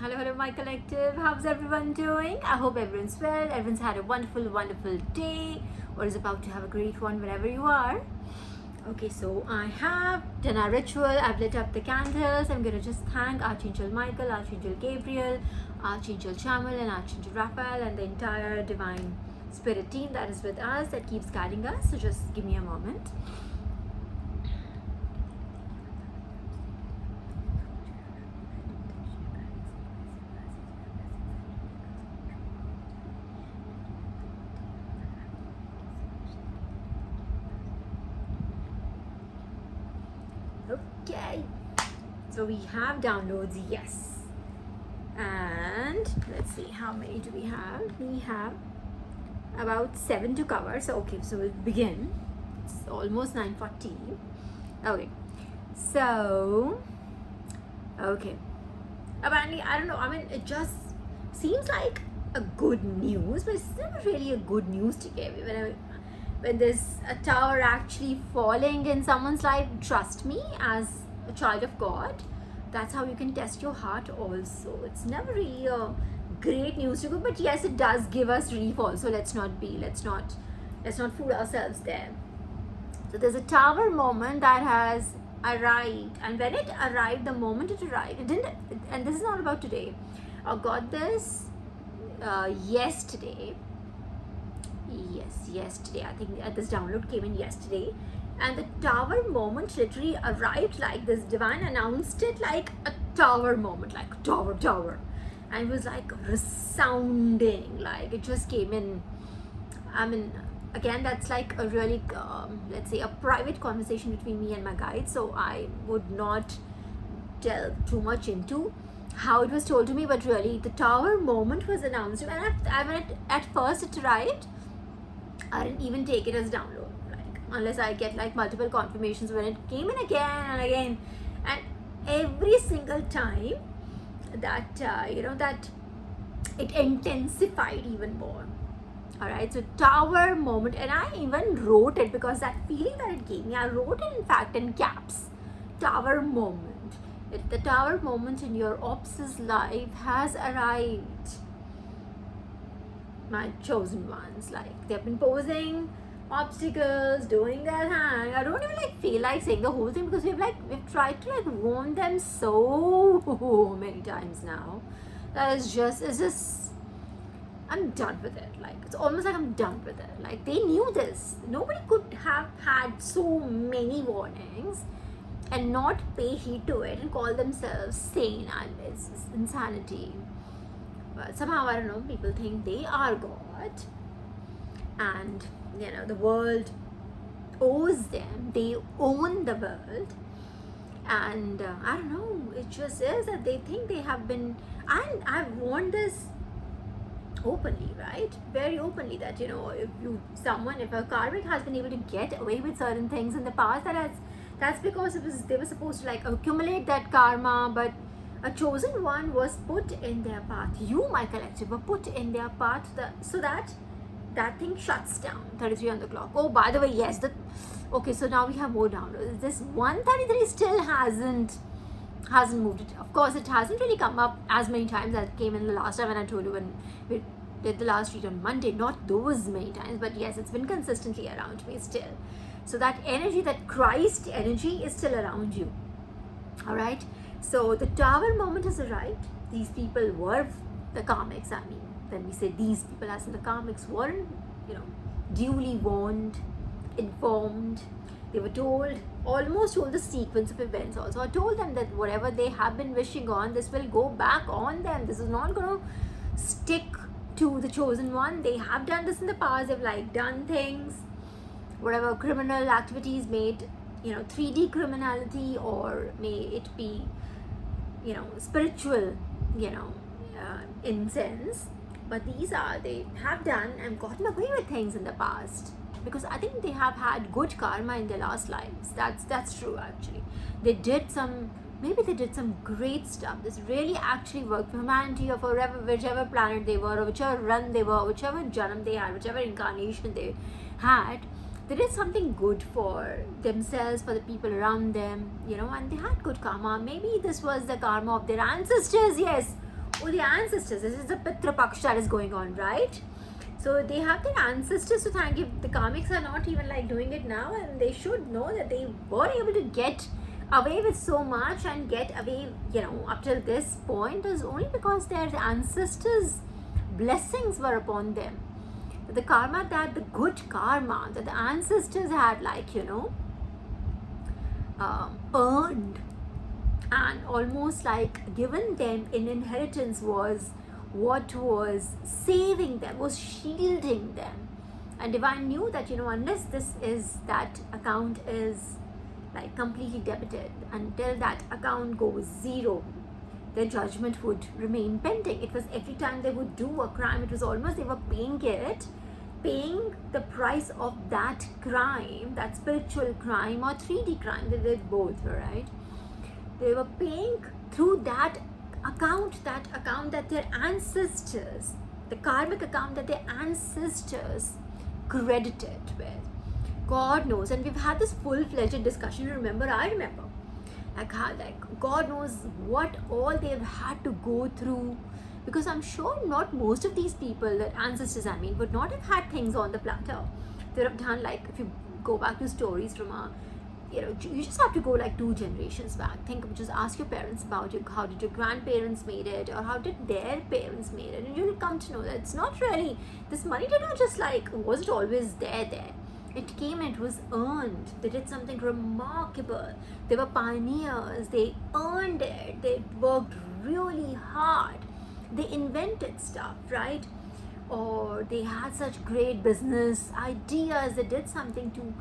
Hello, my collective. How's everyone doing? I hope everyone's well. Everyone's had a wonderful day, or is about to have a great one wherever you are. Okay, so I have done our ritual. I've lit up the candles. I'm gonna just thank Archangel Michael, Archangel Gabriel, Archangel Chamuel, and Archangel Raphael, and the entire divine spirit team that is with us, that keeps guiding us. So just give me a moment. Okay, so we have downloads, yes, and let's see, how many do we have? We have about 7 to cover. So okay, so we'll begin. It's almost 9:40. Okay, so okay, apparently, I don't know, I mean, it just seems like a good news, but it's never really a good news to give. When there's a tower actually falling in someone's life, trust me, as a child of God, that's how you can test your heart also. It's never really a great news to go, but yes, it does give us relief also. Let's not fool ourselves there. So there's a tower moment that has arrived, and when it arrived, the moment it arrived, it didn't, and this is not about today. I got this yesterday. Yesterday. I think this download came in yesterday, and the tower moment literally arrived like this. Divine announced it like a tower moment, like tower, and it was like resounding, like it just came in. I mean, again, that's like a really let's say a private conversation between me and my guide, so I would not delve too much into how it was told to me, but really the tower moment was announced, and at first it arrived, I didn't even take it as download, like unless I get like multiple confirmations when it came in again and again, and every single time that that it intensified even more. All right, so tower moment, and I even wrote it because that feeling that it gave me, I wrote it in fact in caps. Tower moment. The tower moment in your ops's life has arrived, my chosen ones. Like, they've been posing obstacles, doing their hang. I don't even like feel like saying the whole thing, because we've tried to like warn them so many times now that it's just I'm done with it. Like, it's almost like I'm done with it. Like, they knew this. Nobody could have had so many warnings and not pay heed to it and call themselves sane, and it's insanity. But somehow, I don't know, people think they are God, and the world owes them. They own the world, and I don't know, it just is that they think they have been, and I've warned this openly, right, very openly, that if a karmic has been able to get away with certain things in the past, that's because they were supposed to like accumulate that karma, but a chosen one was put in their path. You, my collective, were put in their path, so that thing shuts down. 33 on the clock. Oh, by the way, yes. Okay, so now we have more downloads. This 133 still hasn't moved. Of course, it hasn't really come up as many times as it came in the last time when I told you, when we did the last read on Monday. Not those many times, but yes, it's been consistently around me still. So that energy, that Christ energy, is still around you. All right. So the tower moment has arrived. These people were the Karmics. I mean, when we say these people, as in the Karmics, weren't, duly warned, informed. They were almost told the sequence of events also. I told them that whatever they have been wishing on, this will go back on them. This is not going to stick to the chosen one. They have done this in the past. They've like done things, whatever criminal activities, made 3D criminality, or may it be spiritual incense, but they have done and gotten away with things in the past, because I think they have had good karma in their last lives. That's true. Actually, maybe they did some great stuff. This really actually worked for humanity, or for whichever planet they were, or whichever run they were, whichever janam they had, whichever incarnation they had. They did something good for themselves, for the people around them, and they had good karma. Maybe this was the karma of their ancestors, yes. Oh, the ancestors. This is the Pitra Paksh that is going on, right? So they have their ancestors to thank. If the Karmics are not even like doing it now, and they should know that they were able to get away with so much and get away, up till this point is only because their ancestors' blessings were upon them. The karma, that the good karma that the ancestors had, earned and almost like given them in inheritance, was what was saving them, was shielding them. And divine knew that, unless that account is like completely debited, until that account goes zero, their judgment would remain pending. It was every time they would do a crime, it was almost they were paying the price of that crime, that spiritual crime or 3D crime. They did both, right? They were paying through that account that their ancestors, the karmic account that their ancestors credited with. God knows, and we've had this full-fledged discussion. I remember, like God knows what all they've had to go through, because I'm sure not most of these people, the ancestors would not have had things on the platter. They would have done, like, if you go back to stories from you just have to go like 2 generations back. Just ask your parents about how did your grandparents made it, or how did their parents made it, and you'll come to know that it's not really, this money did not just wasn't always there. It came and it was earned. They did something remarkable. They were pioneers. They earned it. They worked really hard. They invented stuff, right? Or they had such great business ideas. They did something to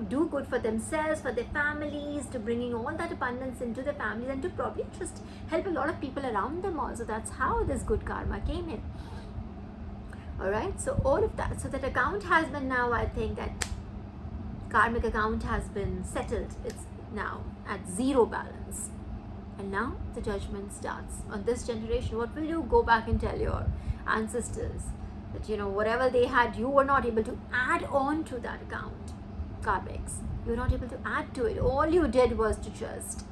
do good for themselves, for their families, to bringing all that abundance into their families, and to probably just help a lot of people around them also. That's how this good karma came in. Alright, so all of that. So that account has been now, I think that karmic account has been settled. It's now at zero balance. And now the judgment starts on this generation. What will you go back and tell your ancestors? That, whatever they had, you were not able to add on to that account. Karmics, you were not able to add to it. All you did was to just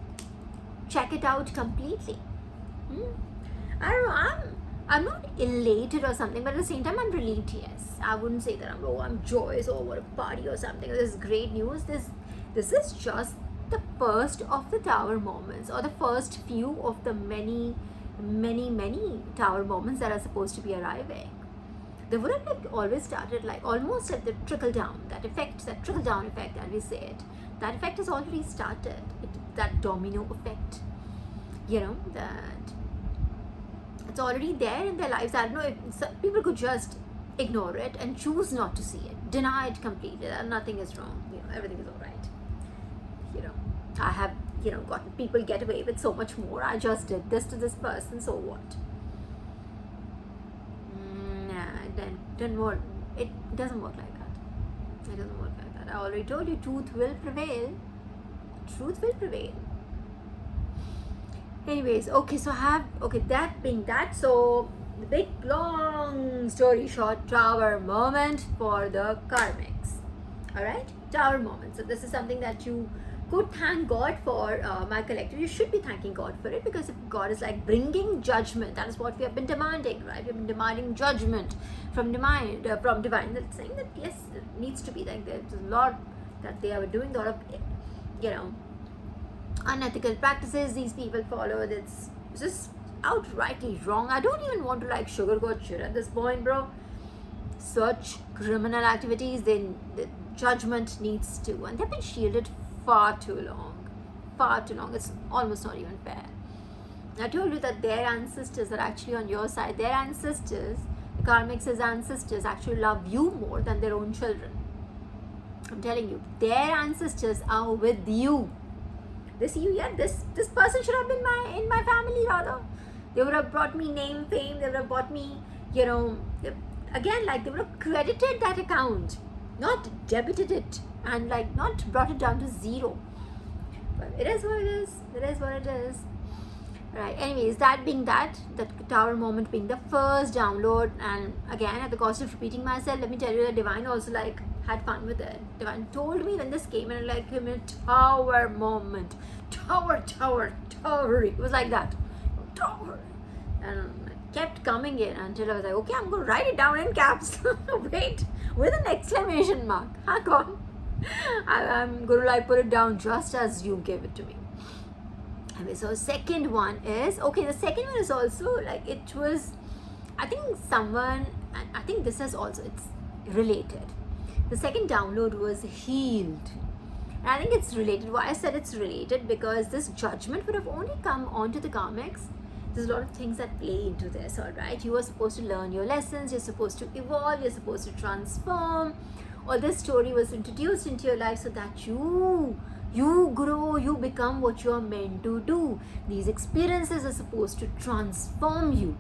check it out completely. I don't know, I'm not elated or something, but at the same time I'm relieved, yes. I wouldn't say that I'm joyous or what a party or something. This is great news. This is just the first of the tower moments, or the first few of the many tower moments that are supposed to be arriving. They would have always started almost at the trickle down, that trickle down effect that we said. That effect has already started. That domino effect, that it's already there in their lives. I don't know if people could just ignore it and choose not to see it, deny it completely, that nothing is wrong, everything is all right. I have, gotten people get away with so much more. I just did this to this person, so what? It doesn't work like that. It doesn't work like that. I already told you, truth will prevail. Truth will prevail. Anyways, that being that, so the big long story short, tower moment for the karmics. Alright, tower moment. So this is something that you could thank God for, my collective. You should be thanking God for it, because if God is bringing judgment, that is what we have been demanding, right? We've been demanding judgment from divine. That's saying that yes, it needs to be like there's a lot that they are doing, a lot of unethical practices these people follow. That's just outrightly wrong. I don't even want to sugarcoat shit at this point, bro. Such criminal activities, the judgment needs to, and they've been shielded far too long. It's almost not even fair. I told you that their ancestors are actually on your side. Their ancestors, the karmics' ancestors, actually love you more than their own children. I'm telling you, their ancestors are with you. They see you, yeah, this person should have been in my family rather. They would have brought me name, fame. They would have brought me, again, they would have credited that account, not debited it, and not brought it down to zero. But it is what it is. It is what it is. Right. Anyways, that being that tower moment being the first download, and again, at the cost of repeating myself, let me tell you that Divine also had fun with it. Divine told me when this came in, a tower moment, tower. It was like that. And kept coming in until I was like, okay, I'm going to write it down in caps. Wait, with an exclamation mark. Hang on. I'm going to like put it down just as you gave it to me. Okay, so second one is, okay, the second one is also like, it was, I think someone, and I think this is also, it's related. The second download was healed. And I think it's related. Why I said it's related, because this judgment would have only come onto the karmics. There's a lot of things that play into this, all right? You are supposed to learn your lessons, you're supposed to evolve, you're supposed to transform. All this story was introduced into your life so that you grow, you become what you're meant to do. These experiences are supposed to transform you.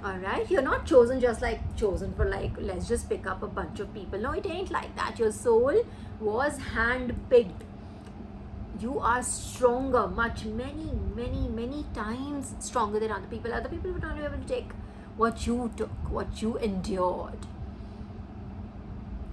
All right, you're not chosen just like chosen for like, let's just pick up a bunch of people. No, it ain't like that. Your soul was handpicked. You are stronger, many times stronger than other people. Other people would not be able to take what you took, what you endured.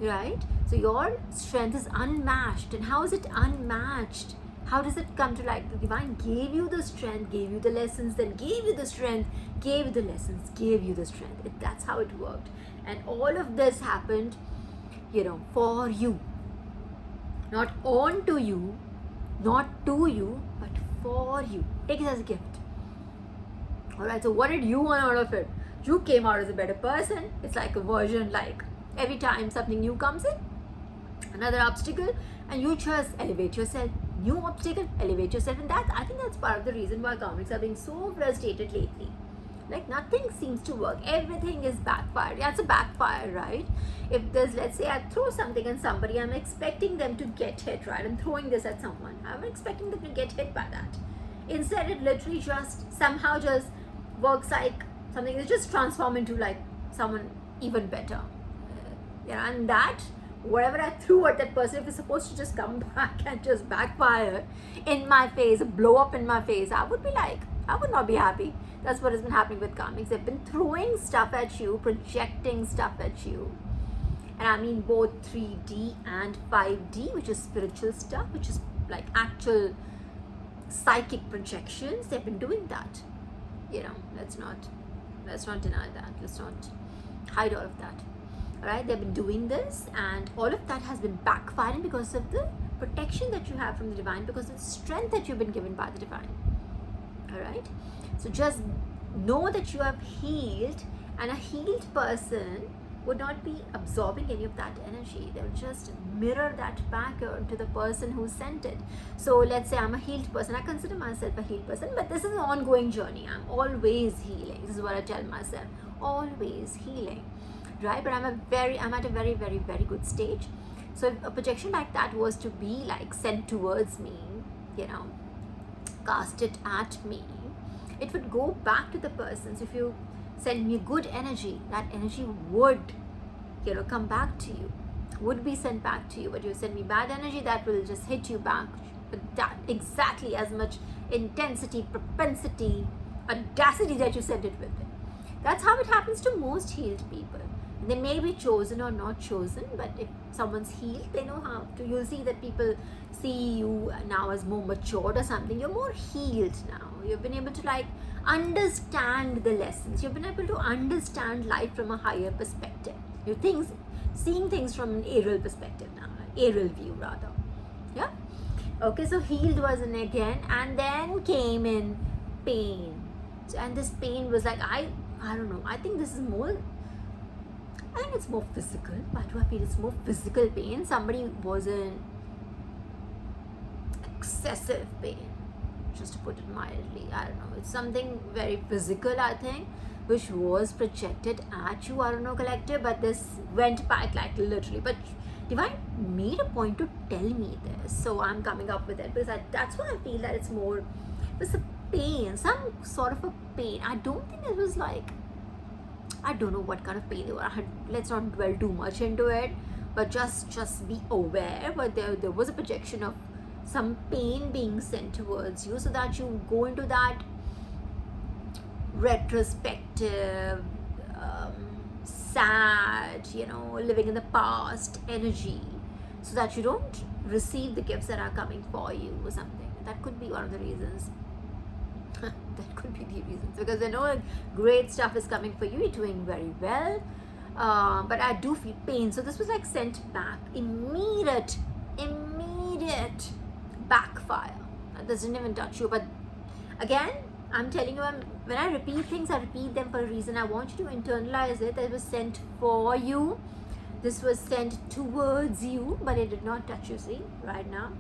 Right? So your strength is unmatched. And how is it unmatched? How does it come to like the divine gave you the strength, gave you the lessons, then gave you the strength, gave you the lessons, gave you the strength. That's how it worked. And all of this happened, for you. Not on to you, not to you, but for you. Take it as a gift. Alright, so what did you want out of it? You came out as a better person. It's like a version, like every time something new comes in, another obstacle, and you just elevate yourself. New obstacle, elevate yourself. And I think that's part of the reason why karmics are being so frustrated lately. Like nothing seems to work. Everything is backfired. Yeah, it's a backfire, right? If there's, let's say I throw something at somebody, I'm expecting them to get hit, right? I'm throwing this at someone. I'm expecting them to get hit by that. Instead, it literally just somehow just works like something that just transforms into like someone even better. And that, whatever I threw at that person, if it's supposed to just come back and just backfire in my face, blow up in my face, I would not be happy. That's what has been happening with karmics. They've been throwing stuff at you, projecting stuff at you. And I mean both 3D and 5D, which is spiritual stuff, which is like actual psychic projections. They've been doing that. Let's not deny that. Let's not hide all of that. Alright, they've been doing this, and all of that has been backfiring because of the protection that you have from the divine, because of the strength that you've been given by the divine. Alright, so just know that you have healed, and a healed person would not be absorbing any of that energy. They will just mirror that back to the person who sent it. So let's say I'm a healed person. I consider myself a healed person, but this is an ongoing journey. I'm always healing. This is what I tell myself. Always healing. Right? But I'm at a very, very, very good stage. So if a projection like that was to be like sent towards me, cast it at me, it would go back to the person. So if you send me good energy, that energy would, come back to you, would be sent back to you. But you send me bad energy, that will just hit you back with that exactly as much intensity, propensity, audacity that you sent it with. That's how it happens to most healed people. They may be chosen or not chosen, but if someone's healed, they know how to. You'll see that people see you now as more matured or something. You're more healed now. You've been able to like understand the lessons. You've been able to understand life from a higher perspective. You're seeing things from an aerial perspective now, aerial view rather. Yeah. Okay, so healed was in again, and then came in pain. And this pain was like, I don't know. I think it's more physical. Why do I feel it's more physical pain? Somebody was in excessive pain, just to put it mildly. I don't know. It's something very physical, I think, which was projected at you. I don't know, collective, but this went back like literally. But divine made a point to tell me this, so I'm coming up with it because that's why I feel that it's a pain, some sort of a pain. I don't think it was like, I don't know what kind of pain they were. Let's not dwell too much into it, but just be aware. But there was a projection of some pain being sent towards you, so that you go into that retrospective, sad, living in the past energy, so that you don't receive the gifts that are coming for you or something. That could be one of the reasons. That could be the reasons, because I know great stuff is coming for you. You're doing very well. But I do feel pain. So this was like sent back. Immediate backfire. This didn't even touch you. But again, I'm telling you, when I repeat things, I repeat them for a reason. I want you to internalize it. That was sent for you. This was sent towards you, but it did not touch you. See, right now,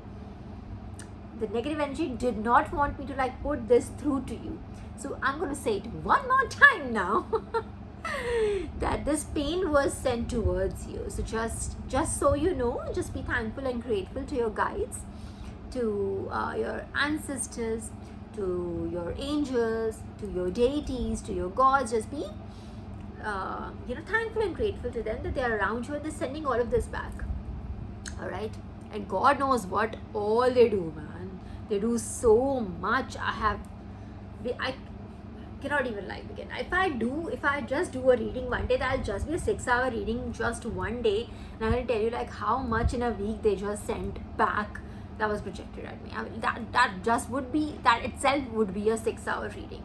the negative energy did not want me to like put this through to you. So I'm going to say it one more time now. That this pain was sent towards you. So just so you know, just be thankful and grateful to your guides, to your ancestors, to your angels, to your deities, to your gods. Just be thankful and grateful to them that they are around you and they're sending all of this back. All right. And God knows what all they do, man. They do so much. I cannot even like begin. If I just do a reading one day, that'll just be a 6-hour reading just one day, and I'll tell you like how much in a week they just sent back that was projected at me. I mean, that itself would be a 6-hour reading,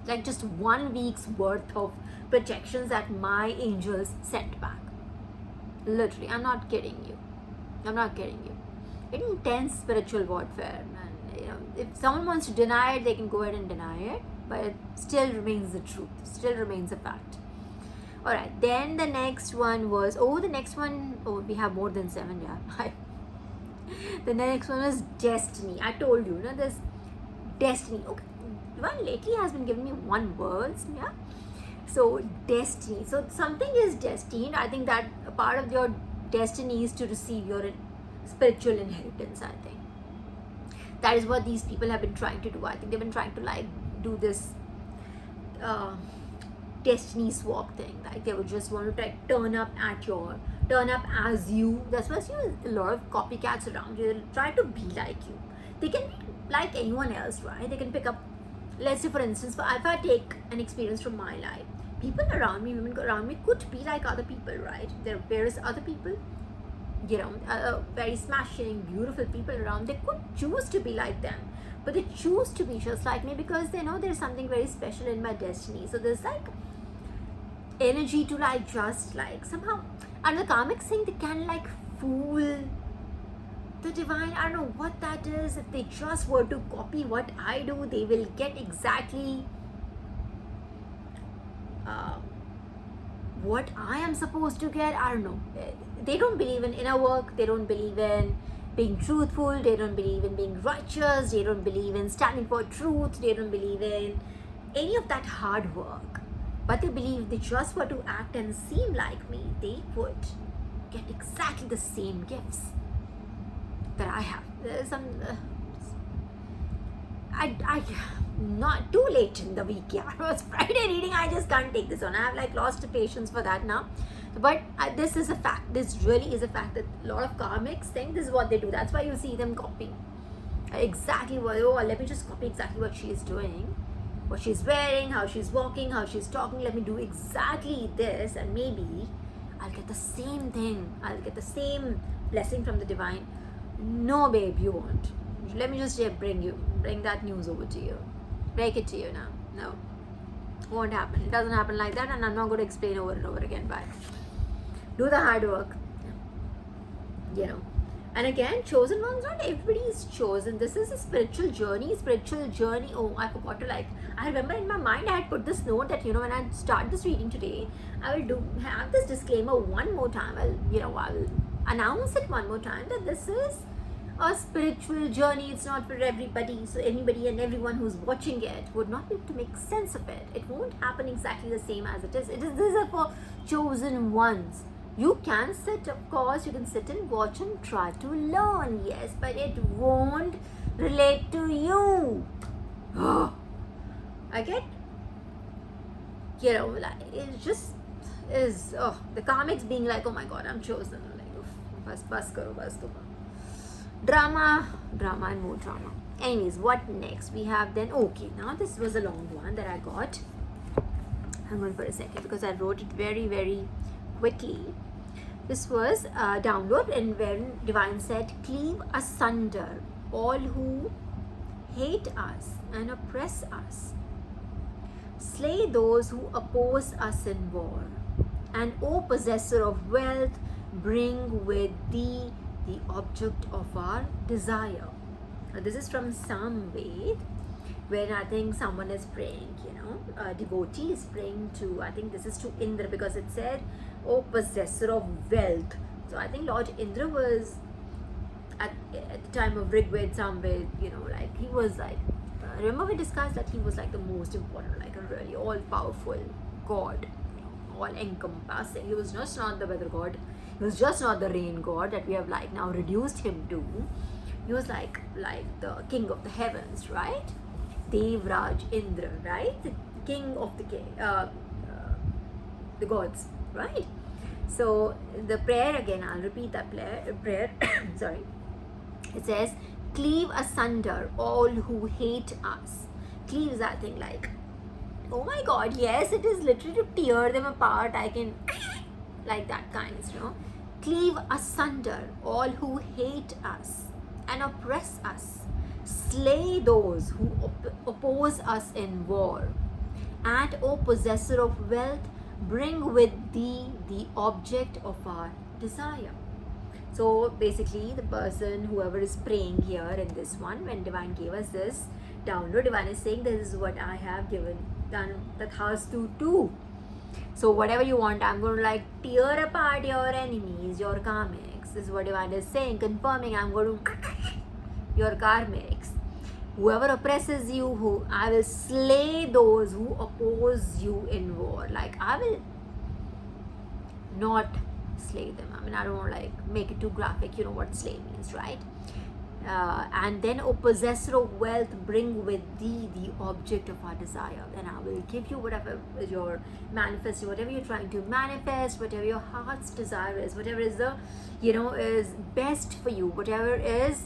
like just 1 week's worth of projections that my angels sent back. Literally, I'm not kidding you. Intense spiritual warfare, man. If someone wants to deny it, they can go ahead and deny it, but it still remains the truth, still remains a fact. All right, then the next one was, we have more than 7, yeah. The next one was destiny. I told you, there's destiny. Okay, one lately has been giving me one words, yeah. So destiny. So something is destined. I think that a part of your destiny is to receive your spiritual inheritance. I think that is what these people have been trying to do. I think they've been trying to like do this destiny swap thing. Like they would just want to like turn up as you. That's why a lot of copycats around you. They'll try to be like you. They can be like anyone else, right? They can pick up, let's say for instance, if I take an experience from my life, people around me, women around me could be like other people, right? There are various other people, very smashing, beautiful people around. They could choose to be like them, but they choose to be just like me because they know there's something very special in my destiny. So there's like energy to like just like somehow, and the Karmics think they can like fool the divine. I don't know what that is. If they just were to copy what I do, they will get exactly what I am supposed to get. I don't know. They don't believe in inner work. They don't believe in being truthful. They don't believe in being righteous. They don't believe in standing for truth. They don't believe in any of that hard work. But they believe they just were to act and seem like me, they would get exactly the same gifts that I have. There's some I not too late in the week, yeah. It was Friday reading. I just can't take this on. I have like lost the patience for that now. But this is a fact. This really is a fact that a lot of Karmics think this is what they do. That's why you see them copying exactly what. Oh, let me just copy exactly what she is doing, what she's wearing, how she's walking, how she's talking. Let me do exactly this, and maybe I'll get the same thing. I'll get the same blessing from the divine. No, babe, you won't. Let me just bring that news over to you. Break it to you now. No, won't happen. It doesn't happen like that, and I'm not going to explain over and over again. Bye. Do the hard work. And again, chosen ones, not everybody is chosen. This is a spiritual journey. Oh, I forgot to I remember in my mind I had put this note that when I start this reading today, I will have this disclaimer one more time. I'll announce it one more time that this is a spiritual journey. It's not for everybody. So anybody and everyone who's watching it would not be able to make sense of it. It won't happen exactly the same as it is. This is for chosen ones. You can sit, of course, you can sit and watch and try to learn, yes, but it won't relate to you. I get, it just is, the Karmics being like, oh my God, I'm chosen. Bas karo. Drama and more drama. Anyways, what next? We have then, okay, now this was a long one that I got. Hang on for a second because I wrote it very, very quickly. This was a download, and when Divine said, cleave asunder all who hate us and oppress us. slay those who oppose us in war. And O possessor of wealth, bring with thee the object of our desire. Now, this is from Sam Ved, when I think someone is praying, a devotee is praying to, I think this is to Indra, because it said, O possessor of wealth. So I think Lord Indra was, at the time of Rigved, Samved, like he was like, remember we discussed that he was like the most important, like a really all-powerful god, all-encompassing. He was just not the weather god, he was just not the rain god that we have like now reduced him to. He was like the king of the heavens, right? Devraj Indra, right? The king of the gods, right? So the prayer again, I'll repeat that prayer. Sorry. It says, cleave asunder all who hate us. Cleave is that thing like, oh my god, yes, it is literally to tear them apart. I can, like that kind, Cleave asunder all who hate us and oppress us. Slay those who oppose us in war. And O possessor of wealth, bring with thee the object of our desire. So basically the person, whoever is praying here in this one, when Divine gave us this download, Divine is saying this is what I have done Tathastu too. So whatever you want, I'm going to like tear apart your enemies, your karmics. This is what Divine is saying, confirming I'm going to your karmics. Whoever oppresses you, I will slay those who oppose you in war. Like I will not slay them. I mean, I don't want to like make it too graphic. You know what slay means, right? And then, O possessor of wealth, bring with thee the object of our desire. Then I will give you whatever you're manifesting, whatever you're trying to manifest, whatever your heart's desire is, whatever is the, is best for you, whatever is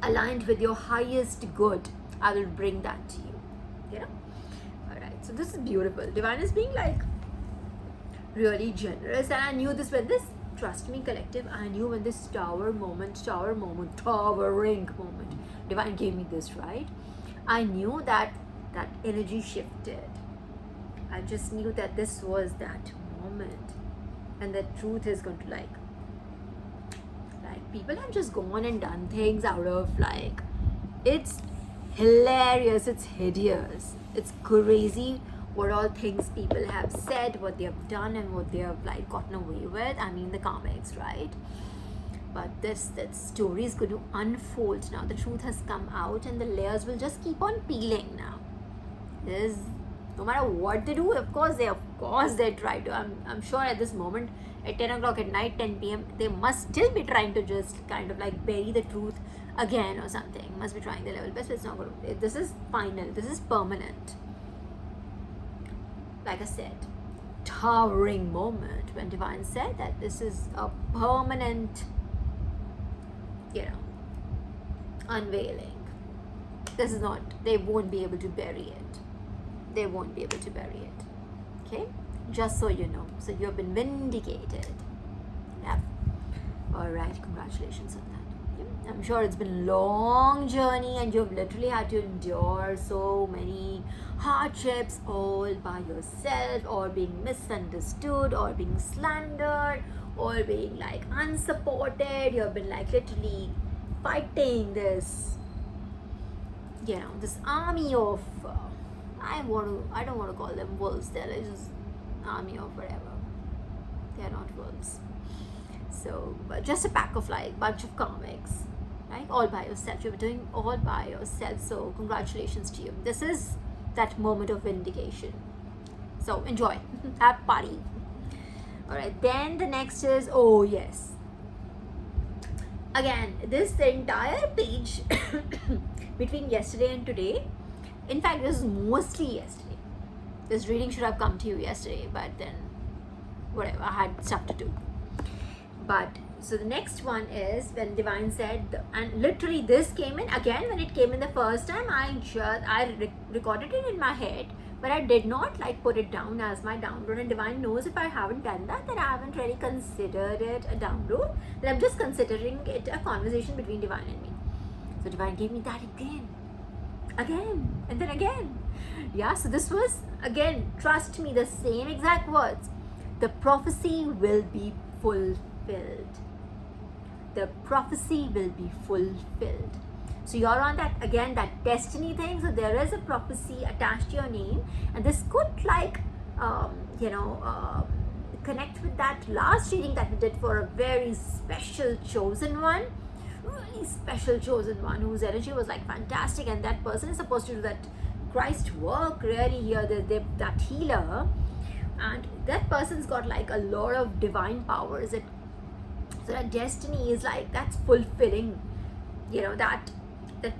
aligned with your highest good, I will bring that to you. Alright, so this is beautiful. Divine is being like really generous, and I knew this when this, trust me collective, I knew when this towering moment, Divine gave me this, right? I knew that energy shifted. I just knew that this was that moment, and the truth is going to like people have just gone and done things out of like, it's hilarious, it's hideous, it's crazy what all things people have said, what they have done, and what they have like gotten away with. I mean the Karmics, right? But that story is going to unfold now. The truth has come out, and the layers will just keep on peeling now. There's, no matter what they do, of course they try to. I'm sure at this moment at 10 o'clock at night, 10 p.m, they must still be trying to just kind of like bury the truth again or something. Must be trying their level best, but it's not going to. This is final. This is permanent. Like I said, towering moment when Divine said that this is a permanent, unveiling. This is not, they won't be able to bury it. They won't be able to bury it. Okay? Just so you know. So you have been vindicated. Yeah. Alright, congratulations on that. Yeah. I'm sure it's been a long journey, and you've literally had to endure so many hardships all by yourself, or being misunderstood, or being slandered, or being like unsupported. You've been like literally fighting this, this army of I don't want to call them wolves. They're like just army of whatever. They're not wolves. So, but just a pack of like bunch of karmics, right? All by yourself. You're doing all by yourself. So congratulations to you. This is that moment of vindication. So enjoy. Have party. Alright, then the next is, oh yes. Again, the entire page between yesterday and today. In fact, this is mostly yesterday. This reading should have come to you yesterday, but then whatever, I had stuff to do. But so the next one is when Divine said, and literally this came in again. When it came in the first time, I recorded it in my head, but I did not like put it down as my download. And Divine knows if I haven't done that, then I haven't really considered it a download. Then I'm just considering it a conversation between Divine and me. So Divine gave me that again, and then again. Yeah, so this was, again, trust me, the same exact words. The prophecy will be fulfilled. The prophecy will be fulfilled. So you're on that, again, that destiny thing. So there is a prophecy attached to your name, and this could like, connect with that last reading that we did for a very special chosen one, really special chosen one, whose energy was like fantastic, and that person is supposed to do that Christ work really here, that healer, and that person's got like a lot of divine powers. So that destiny is like, that's fulfilling, that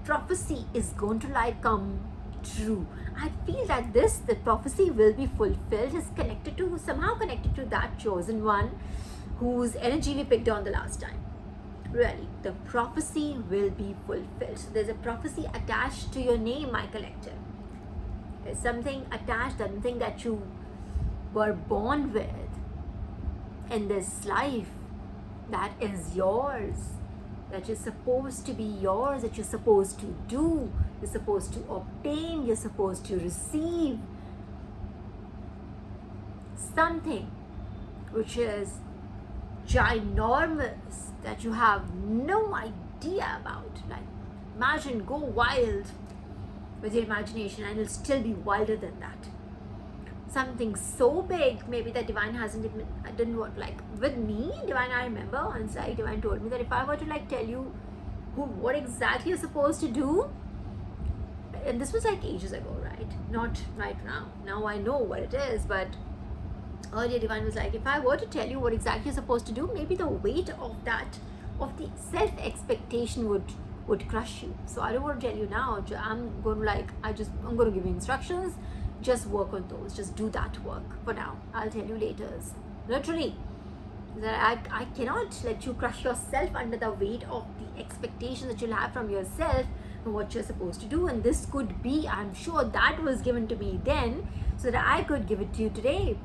prophecy is going to like come true. I feel that the prophecy will be fulfilled is somehow connected to that chosen one whose energy we picked on the last time. Really, the prophecy will be fulfilled. So there's a prophecy attached to your name, my collective. There's something attached, something that you were born with in this life that is yours, that you're supposed to be yours, that you're supposed to do, you're supposed to obtain, you're supposed to receive. Something which is ginormous that you have no idea about. Like, imagine, go wild with your imagination and it'll still be wilder than that. Something so big, maybe that divine didn't want, like with me, divine, I remember once like divine told me that if I were to like tell you what exactly you're supposed to do, and this was like ages ago, right? Not right now I know what it is, but earlier divine was like, if I were to tell you what exactly you're supposed to do, maybe the weight of the self expectation would crush you. So I don't want to tell you now. I'm going to give you instructions. Just work on those. Just do that work for now. I'll tell you later. Literally, that I cannot let you crush yourself under the weight of the expectation that you'll have from yourself and what you're supposed to do. And this could be, I'm sure that was given to me then, so that I could give it to you today.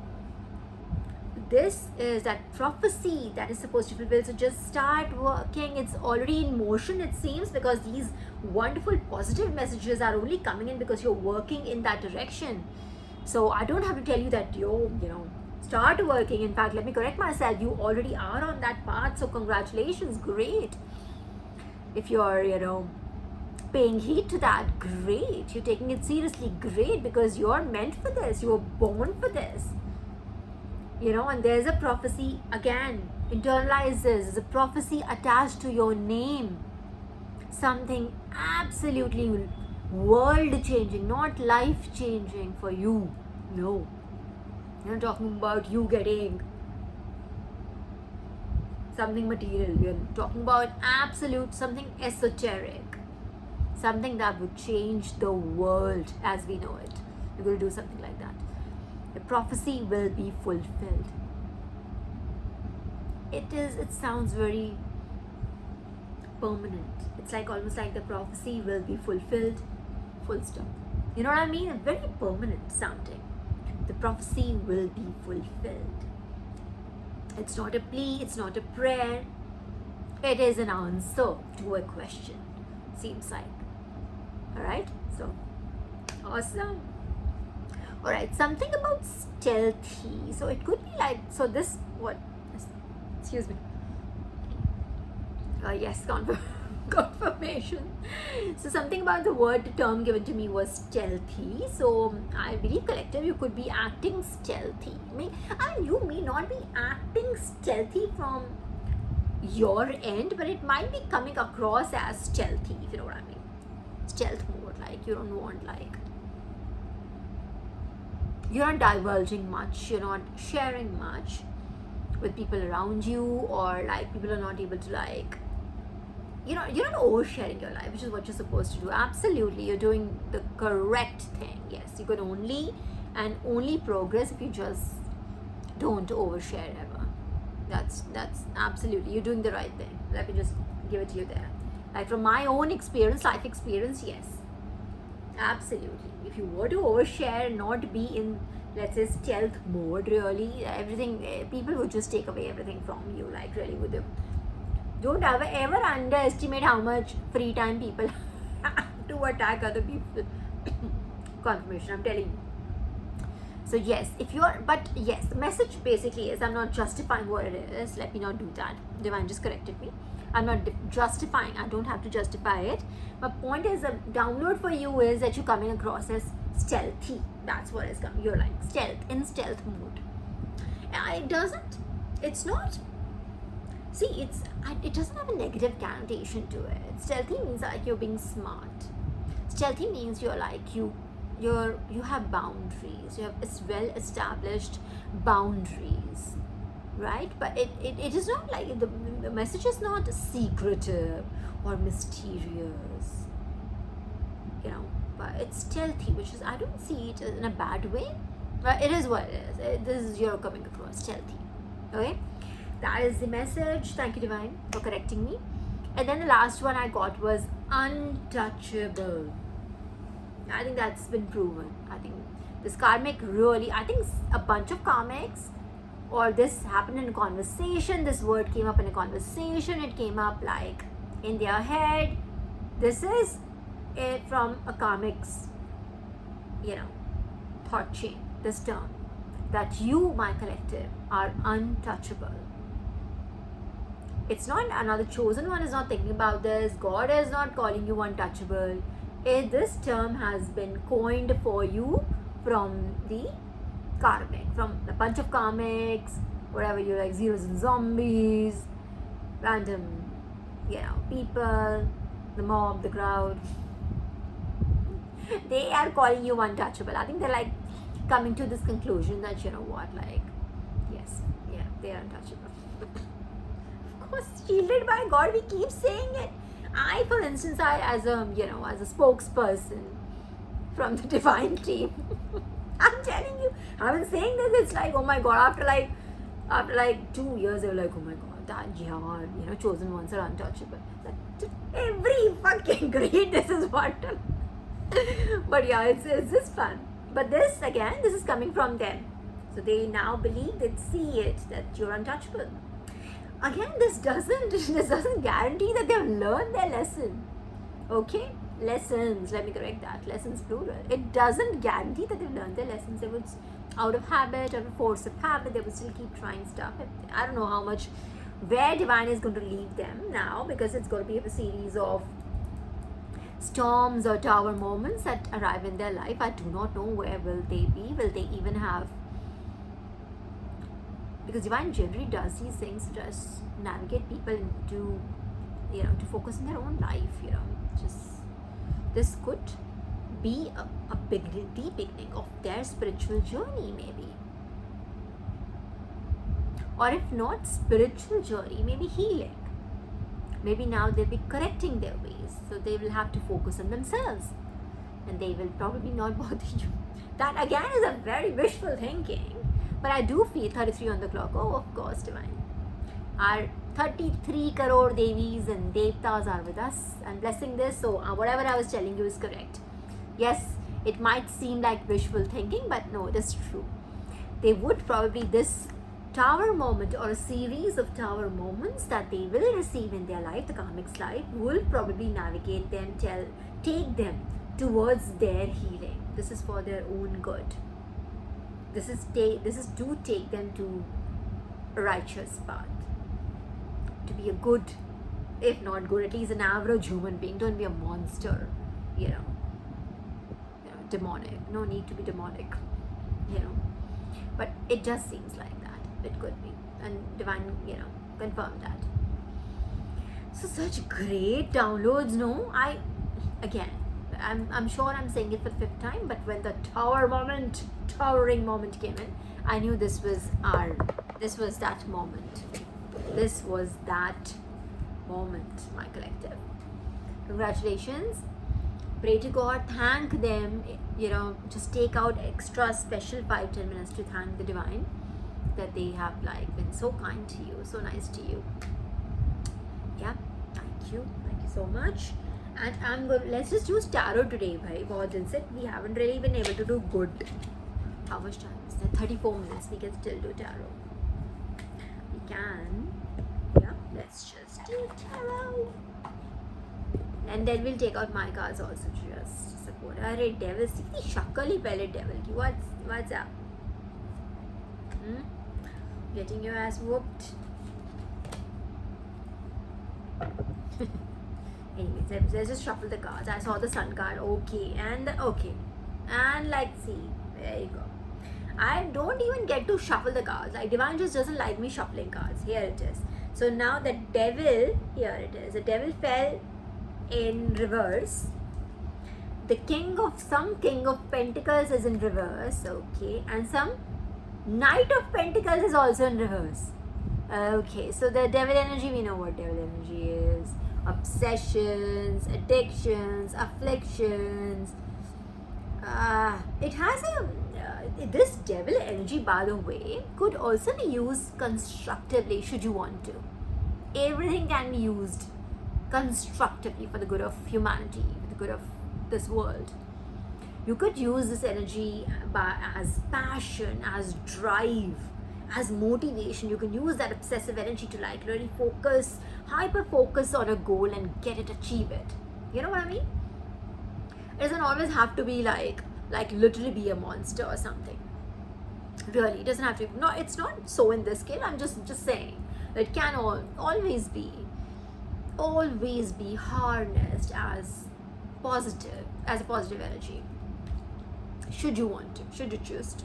This is that prophecy that is supposed to fulfill. So just start working. It's already in motion, it seems, because these wonderful positive messages are only coming in because you're working in that direction. So I don't have to tell you that start working. In fact, let me correct myself, you already are on that path. So congratulations, great. If you're paying heed to that, great. You're taking it seriously, great, because you're meant for this. You were born for this. And there's a prophecy, again, internalize this. There's a prophecy attached to your name. Something absolutely world changing, not life changing for you. No. You're not talking about you getting something material. We're talking about absolute, something esoteric. Something that would change the world as we know it. We're going to do something like that. The prophecy will be fulfilled. It sounds very permanent. It's like almost like the prophecy will be fulfilled, full stop. You know what I mean? It's very permanent sounding. The prophecy will be fulfilled. It's not a plea, it's not a prayer. It is an answer to a question, seems like. Alright? So, awesome. Alright, something about stealthy. So it could be like, so this, what? Excuse me. Yes, confirmation. So something about the term given to me was stealthy. So I believe, collective, you could be acting stealthy. You may not be acting stealthy from your end, but it might be coming across as stealthy, if you know what I mean. Stealth mode, like you don't want, like, you're not divulging much, you're not sharing much with people around you, or like people are not able to, like, you're not oversharing your life, which is what you're supposed to do. Absolutely, you're doing the correct thing. Yes, you could only progress if you just don't overshare ever. That's absolutely, you're doing the right thing. Let me just give it to you there. Like from my own experience, life experience, yes, absolutely. If you were to overshare, not be in, let's say, stealth mode, really, everything, people would just take away everything from you, like really with them. Don't ever underestimate how much free time people have to attack other people. confirmation, I'm telling you. So yes, the message basically is, I'm not justifying what it is. Let me not do that. Divine just corrected me. I'm not justifying. I don't have to justify it. My point is, a download for you is that you're coming across as stealthy. That's what is coming. You're like in stealth mode. It's not. See, it doesn't have a negative connotation to it. Stealthy means like you're being smart. Stealthy means you're like you have boundaries. You have well established boundaries, right? But it is not like the message is not secretive or mysterious, but it's stealthy, which is, I don't see it in a bad way, but it is what it is. This is, you're coming across stealthy. Okay, that is the message. Thank you, Divine, for correcting me. And then the last one I got was untouchable. I think that's been proven. I think this karmic really, I think a bunch of karmics, or this happened in a conversation, this word came up in a conversation, it came up like in their head. This is it from a karmic's, thought chain, this term, that you, my collective, are untouchable. It's not, another chosen one is not thinking about this. God is not calling you untouchable. This term has been coined for you from the karmic, from a bunch of karmics, whatever, you like, zeros and zombies, random, people, the mob, the crowd. They are calling you untouchable. I think they're like coming to this conclusion that, yes, they are untouchable. Of course, shielded by God, we keep saying it. I, for instance, as a spokesperson from the divine team, I'm telling you, I've been saying this. It's like, oh my God, after like 2 years, they were like, oh my God, that chosen ones are untouchable. Like, every fucking grade, this is what. But yeah, it's just fun. But this is coming from them. So they now believe, they see it, that you're untouchable. Again, this doesn't guarantee that they've learned their lesson. Okay? Lessons, let me correct that. Lessons plural. It doesn't guarantee that they've learned their lessons. They would, out of habit, out of force of habit, they would still keep trying stuff. I don't know how much, where divine is going to leave them now, because it's going to be a series of storms or tower moments that arrive in their life. I do not know where will they be. Will they even have, because divine generally does these things to just navigate people into, to focus on their own life, just, this could be the beginning of their spiritual journey, maybe. Or if not spiritual journey, maybe healing. Maybe now they'll be correcting their ways, so they will have to focus on themselves, and they will probably not bother you. That again is a very wishful thinking. But I do feel 33 on the clock. Oh, of course, divine. Our 33 crore devis and devtas are with us and blessing this. So whatever I was telling you is correct. Yes, it might seem like wishful thinking, but no, it is true. They would probably, this tower moment or a series of tower moments that they will receive in their life, the karmic's life, will probably navigate them, take them towards their healing. This is for their own good. This is to take them to a righteous path, to be a good, if not good, at least an average human being. Don't be a monster, demonic. No need to be demonic, but it just seems like that. It could be, and divine, confirm that. So such great downloads. No, I'm sure I'm saying it for the 5th time, but when the towering moment came in, I knew this was that moment. This was that moment, my collective. Congratulations. Pray to God, thank them, just take out extra special 5-10 minutes to thank the divine that they have been so kind to you, so nice to you. Yeah, thank you so much. And let's just use tarot today, bhai. Bahut din se we haven't really been able to do good. How much time is there? 34 minutes. We can still do tarot. We can. Yeah, let's just do tarot. And then we'll take out my cards also just to support. Array devil, see the shakali pellet devil. What's up? Getting your ass whooped. Anyways, let's just shuffle the cards. I saw the sun card. Okay, and like, see, there you go. I don't even get to shuffle the cards. Like, divine just doesn't like me shuffling cards. Here it is. So now the devil, here it is. The devil fell in reverse. The king of pentacles is in reverse. Okay, and some knight of pentacles is also in reverse. Okay, so the devil energy, we know what devil energy is. Obsessions, addictions, afflictions. It has this devil energy, by the way, could also be used constructively should you want to. Everything can be used constructively for the good of humanity, for the good of this world. You could use this energy as passion, as drive, as motivation. You can use that obsessive energy to like really focus, hyper focus on a goal and achieve it. You know what I mean? It doesn't always have to be like literally be a monster or something. Really, it doesn't have to be. No, it's not so in this case. I'm just saying it can always be harnessed as a positive energy. Should you want to, should you choose to.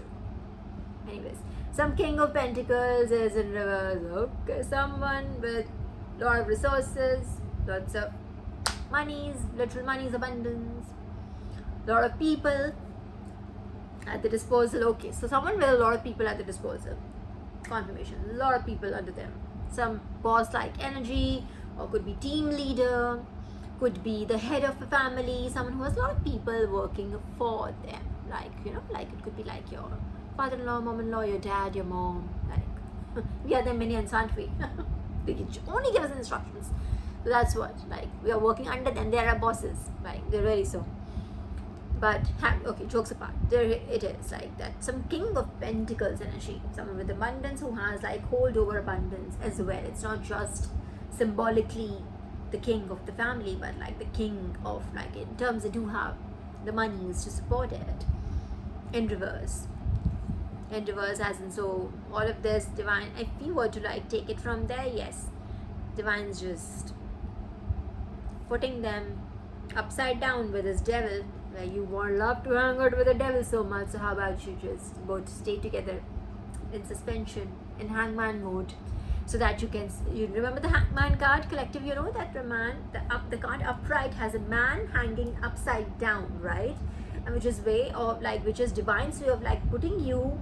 Anyways, some king of pentacles is in reverse. Okay, someone with a lot of resources, lots of monies, literal monies, abundance, a lot of people at the disposal. Okay, so someone with a lot of people at the disposal. Confirmation, a lot of people under them. Some boss-like energy, or could be team leader, could be the head of a family, someone who has a lot of people working for them. Like, you know, like it could be like your father-in-law, mom-in-law, your dad, your mom. Like, we are their minions, aren't we? They can only give us instructions. So that's what, like, we are working under them. They are our bosses. Like, they're really so. But, okay, jokes apart, there it is, like that. Some king of pentacles energy. Someone with abundance who has, like, hold over abundance as well. It's not just symbolically the king of the family, but, like, the king of, like, in terms they do have the monies to support it. In reverse. In reverse as in, so, all of this divine, if we were to, like, take it from there, yes. Divine's just putting them upside down with this devil, where you won't love to hang out with the devil so much. So how about you just both stay together in suspension, in hangman mode, so that you remember the hangman card collective. You know that the card upright has a man hanging upside down, right? And which is divine's way of like putting you,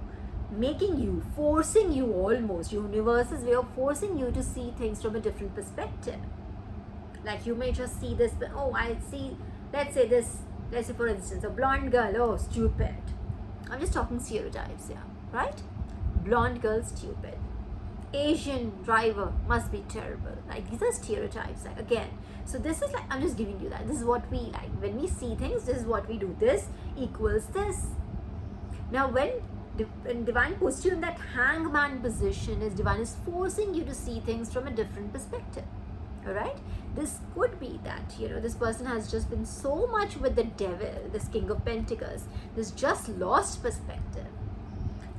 making you, forcing you, almost universe's way of forcing you to see things from a different perspective. Like you may just see this, but I see, let's say for instance, a blonde girl, stupid. I'm just talking stereotypes here, right? Blonde girl, stupid. Asian driver must be terrible. Like, these are stereotypes, like, again. So this is like, I'm just giving you that. This is what we like. When we see things, this is what we do. This equals this. Now, when divine puts you in that hangman position, divine is forcing you to see things from a different perspective. Alright? This could be that, this person has just been so much with the devil, this king of pentacles, this just lost perspective.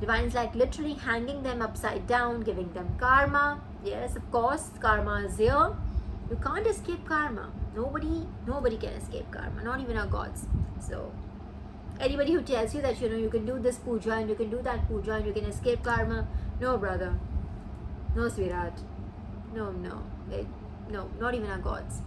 Divine's like literally hanging them upside down, giving them karma. Yes, of course, karma is here. You can't escape karma. Nobody can escape karma, not even our gods. So, anybody who tells you that, you can do this puja and you can do that puja and you can escape karma, no, brother. No, sweetheart. No, not even our gods.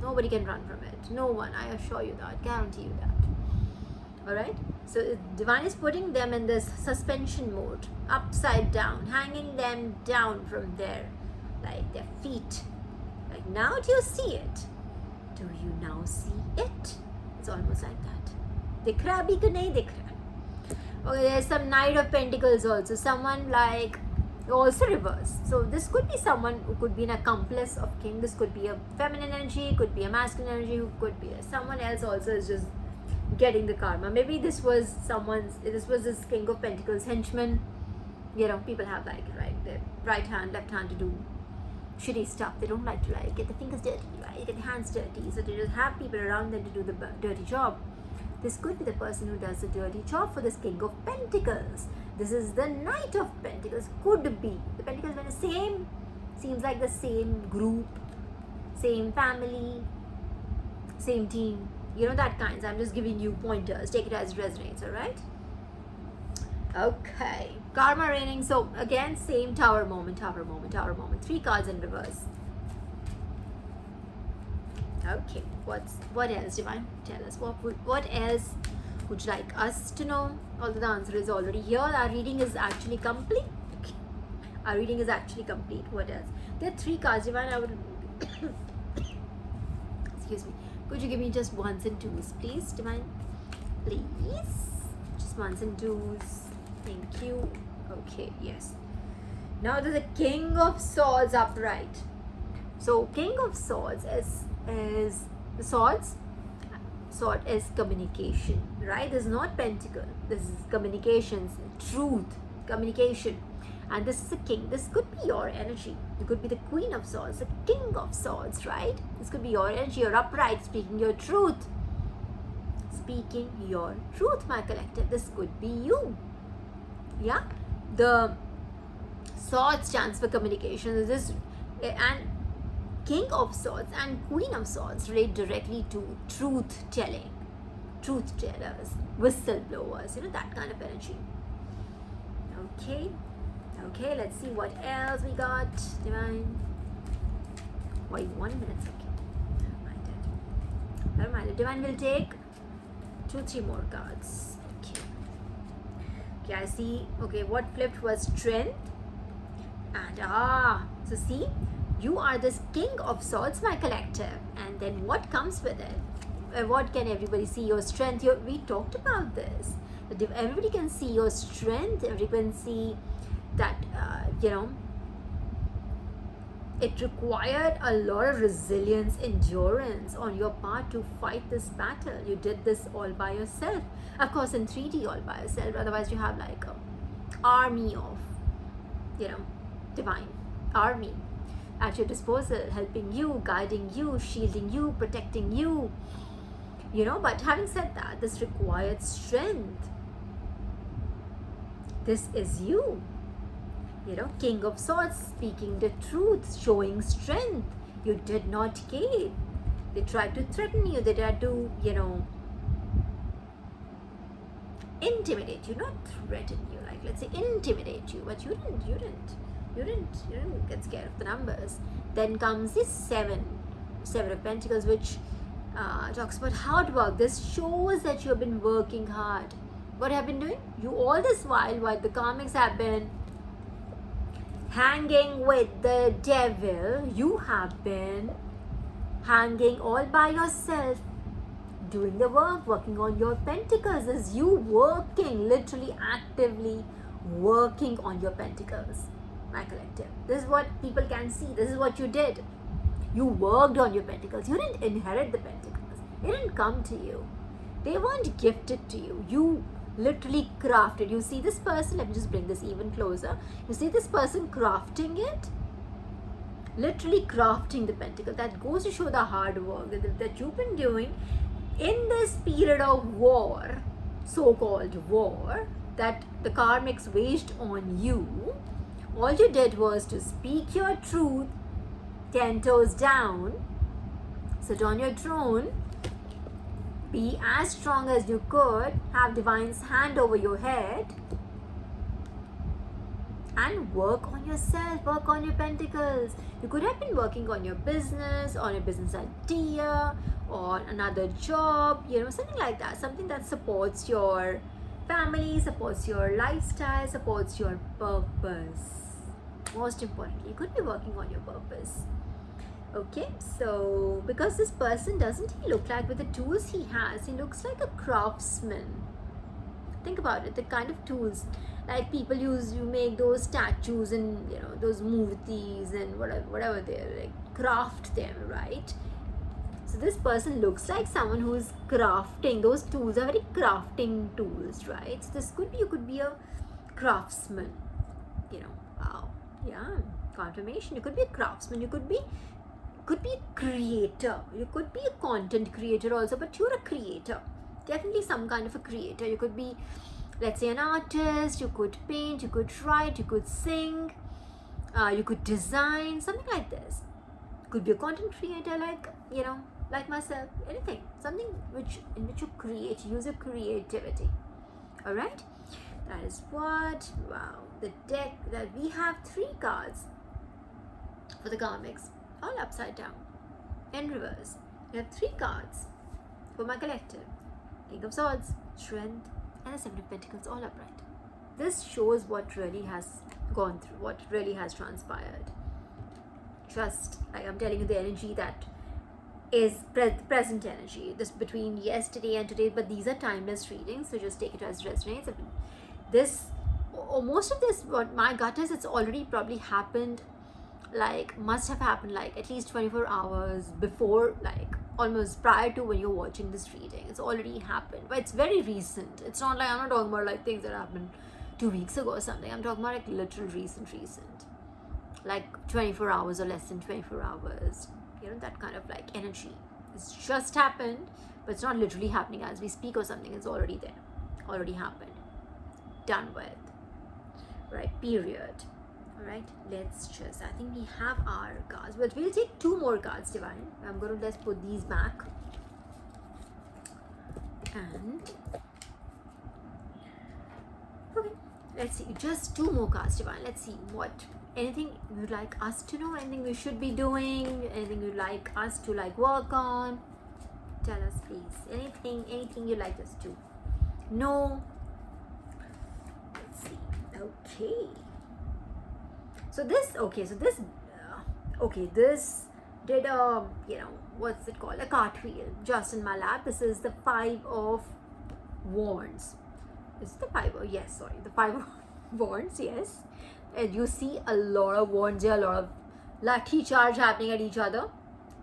Nobody can run from it. No one, I assure you that, guarantee you that. Alright? So divine is putting them in this suspension mode, upside down, hanging them down from there, like their feet. Like, now do you see it? Do you now see it? It's almost like that. Dikh bhi ki nahi dikh raha. Okay, there's some Knight of Pentacles also. Someone like, also reverse. So this could be someone who could be an accomplice of king. This could be a feminine energy, could be a masculine energy, who could be someone else also is just getting the karma. Maybe this was this king of pentacles henchman. People have like their right hand, left hand to do shitty stuff. They don't like to like get the fingers dirty, right? Get the hands dirty. So they just have people around them to do the dirty job. This could be the person who does the dirty job for this King of Pentacles. This is the Knight of Pentacles. Could be. The Pentacles when the same, seems like the same group, same family, same team. You know, that kinds. I'm just giving you pointers. Take it as it resonates, alright? Okay. Karma reigning. So again, same tower moment, tower moment, tower moment. 3 cards in reverse. Okay. What else, Divine? Tell us. What else would you like us to know? Although the answer is already here. Our reading is actually complete. Our reading is actually complete. What else? There are 3 cards, Divine. I would excuse me. Could you give me just 1s and 2s, please, Divine? Please. Just 1s and 2s. Thank you. Okay, yes. Now there's a King of Swords upright. So King of Swords is the swords. Sword is communication, right? This is not pentacle. This is communications, truth, communication. And this is a king. This could be your energy. You could be the Queen of Swords, the King of Swords, right? This could be your energy. You're upright, speaking your truth. Speaking your truth, my collective. This could be you. Yeah? The sword stands for communication. This and King of Swords and Queen of Swords relate directly to truth telling, truth tellers, whistleblowers, you know, that kind of energy. Okay, let's see what else we got. Divine. Wait, 1 minute. Okay. Never mind it. Divine will take 2-3 more cards. Okay, I see. Okay, what flipped was strength. And so see, you are this King of Swords, my collective. And then what comes with it? What can everybody see? Your strength. We talked about this. That if everybody can see your strength, everybody can see that, it required a lot of resilience, endurance on your part to fight this battle. You did this all by yourself. Of course, in 3D all by yourself. Otherwise, you have like an army of, divine army at your disposal, helping you, guiding you, shielding you, protecting you. But having said that, this required strength. This is you. King of Swords, speaking the truth, showing strength. You did not cave. They tried to threaten you. They tried to, intimidate you, not threaten you. Like, let's say, intimidate you. But you didn't get scared of the numbers. Then comes this Seven of Pentacles, which talks about hard work. This shows that you have been working hard. What have you been doing? You all this while the Karmics have been hanging with the devil, you have been hanging all by yourself, doing the work, working on your pentacles. This is you working, literally actively working on your pentacles, my collective. This is what people can see. This is what you did. You worked on your pentacles. You didn't inherit the pentacles. They didn't come to you. They weren't gifted to you. You literally crafted. You see this person, let me just bring this even closer. You see this person crafting it, literally crafting the pentacle. That goes to show the hard work that you've been doing in this period of war, so-called war, that the Karmics waged on you. All you did was to speak your truth, 10 toes down, sit on your throne, be as strong as you could, have Divine's hand over your head, and work on yourself, work on your pentacles. You could have been working on your business, on a business idea, on another job, something like that. Something that supports your family, supports your lifestyle, supports your purpose. Most importantly, you could be working on your purpose. Okay, so because this person, doesn't he look like, with the tools he has, he looks like a craftsman. Think about it, the kind of tools like people use, you make those statues and those murtis and whatever they're like, craft them, right? So this person looks like someone who is crafting. Those tools are very crafting tools, right? So this could be, you could be a craftsman. Wow, yeah, confirmation. You could be a craftsman, you could be creator, you could be a content creator also, but you're a creator, definitely some kind of a creator. You could be, let's say, an artist, you could paint, you could write, you could sing, you could design, something like this. Could be a content creator, like, you know, like myself, anything, something in which you create, use your creativity. All right, that is what, wow, the deck that we have 3 cards for the Karmics, all upside down, in reverse. We have 3 cards for my collective: King of Swords, Strength, and the 7 of Pentacles, all upright. This shows what really has gone through, what really has transpired. Just like I'm telling you, the energy that is present energy, this between yesterday and today, but these are timeless readings, so just take it as resonates. If this, or most of this, what my gut is, it's already probably happened, like must have happened like at least 24 hours before, like almost prior to when you're watching this reading. It's already happened, but it's very recent. It's not like, I'm not talking about like things that happened 2 weeks ago or something. I'm talking about like literal recent, like 24 hours or less than 24 hours, you know, that kind of like energy. It's just happened, but it's not literally happening as we speak or something. It's already there, already happened, done with, right? Period. All right, let's just, I think we have our cards, but we'll take 2 more cards, Divine. I'm going to just put these back, and okay, let's see, just 2 more cards, Divine. Let's see what, anything you'd like us to know, anything we should be doing, anything you'd like us to like work on. Tell us, please, anything you'd like us to know. Let's see. Okay, so this, this did a, you know, what's it called, a cartwheel just in my lap. This is the 5 of Wands. Is it the 5? Oh yes, sorry, the 5 of Wands, yes. And you see a lot of wands here, a lot of lathi charge happening at each other.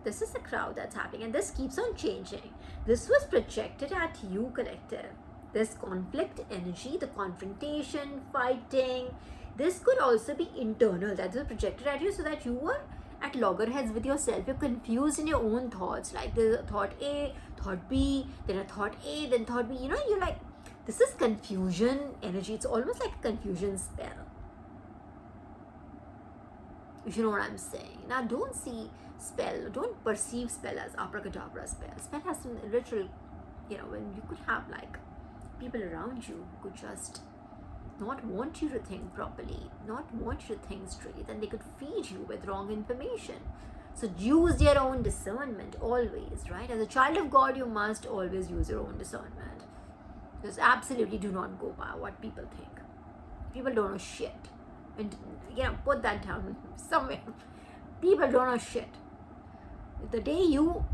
This is the crowd that's happening, and this keeps on changing. This was projected at you, collective. This conflict energy, the confrontation, fighting, this could also be internal, that was projected at you, so that you were at loggerheads with yourself. You're confused in your own thoughts, like there's a thought A, thought B, then a thought A, then thought B. You know, you're like, this is confusion energy. It's almost like a confusion spell, if you know what I'm saying. Now, don't see spell, don't perceive spell as abracadabra spell. Spell has some literal, you know, when you could have like people around you who could just not want you to think properly, not want you to think straight, and they could feed you with wrong information. So use your own discernment always, right? As a child of God, you must always use your own discernment. Just absolutely do not go by what people think. People don't know shit. And, you know, put that down somewhere. People don't know shit. The day you